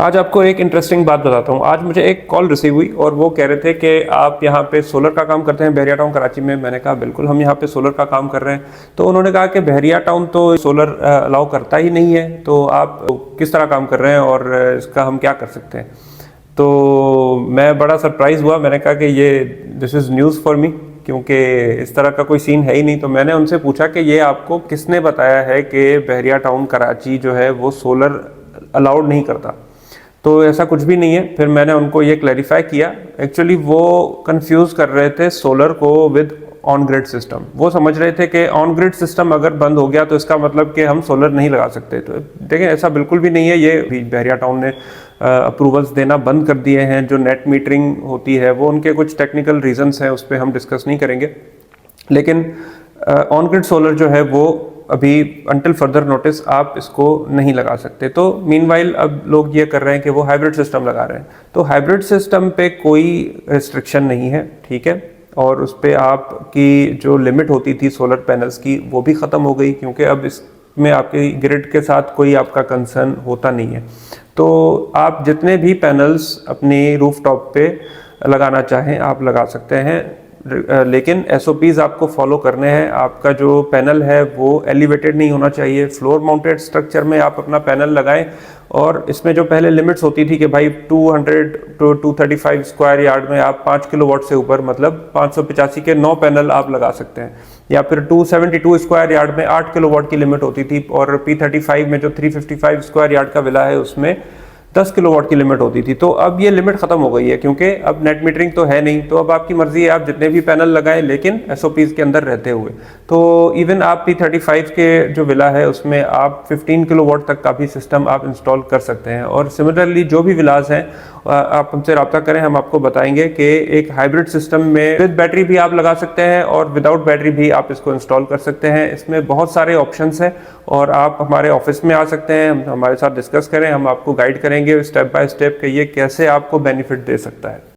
आज आपको एक इंटरेस्टिंग बात बताता हूँ। आज मुझे एक कॉल रिसीव हुई और वो कह रहे थे कि आप यहाँ पे सोलर का काम करते हैं बहरिया टाउन कराची में। मैंने कहा बिल्कुल, हम यहाँ पे सोलर का काम कर रहे हैं। तो उन्होंने कहा कि बहरिया टाउन तो सोलर अलाउ करता ही नहीं है, तो आप किस तरह काम कर रहे हैं और इसका हम क्या कर सकते हैं। तो मैं बड़ा सरप्राइज़ हुआ। मैंने कहा कि ये this is news for me, क्योंकि इस तरह का कोई सीन है ही नहीं। तो मैंने उनसे पूछा कि ये आपको किसने बताया है कि बहरिया टाउन कराची जो है वो सोलर अलाउड नहीं करता। तो ऐसा कुछ भी नहीं है। फिर मैंने उनको ये क्लैरिफाई किया। एक्चुअली वो कंफ्यूज कर रहे थे सोलर को विद ऑन ग्रिड सिस्टम। वो समझ रहे थे कि ऑन ग्रिड सिस्टम अगर बंद हो गया तो इसका मतलब कि हम सोलर नहीं लगा सकते। तो देखें, ऐसा बिल्कुल भी नहीं है। ये बहरिया टाउन ने अप्रूवल्स देना बंद कर दिए हैं। जो नेट मीटरिंग होती है वो उनके कुछ टेक्निकल रीजंस हैं, उस पर हम डिस्कस नहीं करेंगे। लेकिन ऑन ग्रिड सोलर जो है वो अभी अंटिल फर्दर नोटिस आप इसको नहीं लगा सकते। तो मीनवाइल अब लोग ये कर रहे हैं कि वो हाइब्रिड सिस्टम लगा रहे हैं। तो हाइब्रिड सिस्टम पे कोई रिस्ट्रिक्शन नहीं है, ठीक है। और उस पर आपकी जो लिमिट होती थी सोलर पैनल्स की वो भी ख़त्म हो गई, क्योंकि अब इसमें आपके ग्रिड के साथ कोई आपका कंसर्न होता नहीं है। तो आप जितने भी पैनल्स अपनी रूफटॉप पे लगाना चाहें आप लगा सकते हैं। लेकिन एसओपीज़ आपको फॉलो करने हैं। आपका जो पैनल है वो एलिवेटेड नहीं होना चाहिए। फ्लोर माउंटेड स्ट्रक्चर में आप अपना पैनल लगाएं। और इसमें जो पहले लिमिट्स होती थी कि भाई 200 टू 235 स्क्वायर यार्ड में आप 5 किलोवाट से ऊपर, मतलब 585 के 9 पैनल आप लगा सकते हैं। या फिर 272 स्क्वायर यार्ड में 8 किलोवाट की लिमिट होती थी। और P35 में जो 355 स्क्वायर यार्ड का विला है उसमें 10 किलोवाट की लिमिट होती थी। तो अब ये लिमिट खत्म हो गई है, क्योंकि अब नेट मीटरिंग तो है नहीं। तो अब आपकी मर्जी है, आप जितने भी पैनल लगाएं, लेकिन एसओपीज़ के अंदर रहते हुए। तो इवन आप P35 के जो विला है उसमें आप 15 किलोवाट तक का भी सिस्टम आप इंस्टॉल कर सकते हैं। और सिमिलरली जो भी विलास हैं आप हमसे रब्ता करें, हम आपको बताएंगे कि एक हाइब्रिड सिस्टम में विद बैटरी भी आप लगा सकते हैं और विदाउट बैटरी भी आप इसको इंस्टॉल कर सकते हैं। इसमें बहुत सारे ऑप्शंस हैं और आप हमारे ऑफिस में आ सकते हैं, हम हमारे साथ डिस्कस करें, हम आपको गाइड करेंगे स्टेप बाय स्टेप कि ये कैसे आपको बेनिफिट दे सकता है।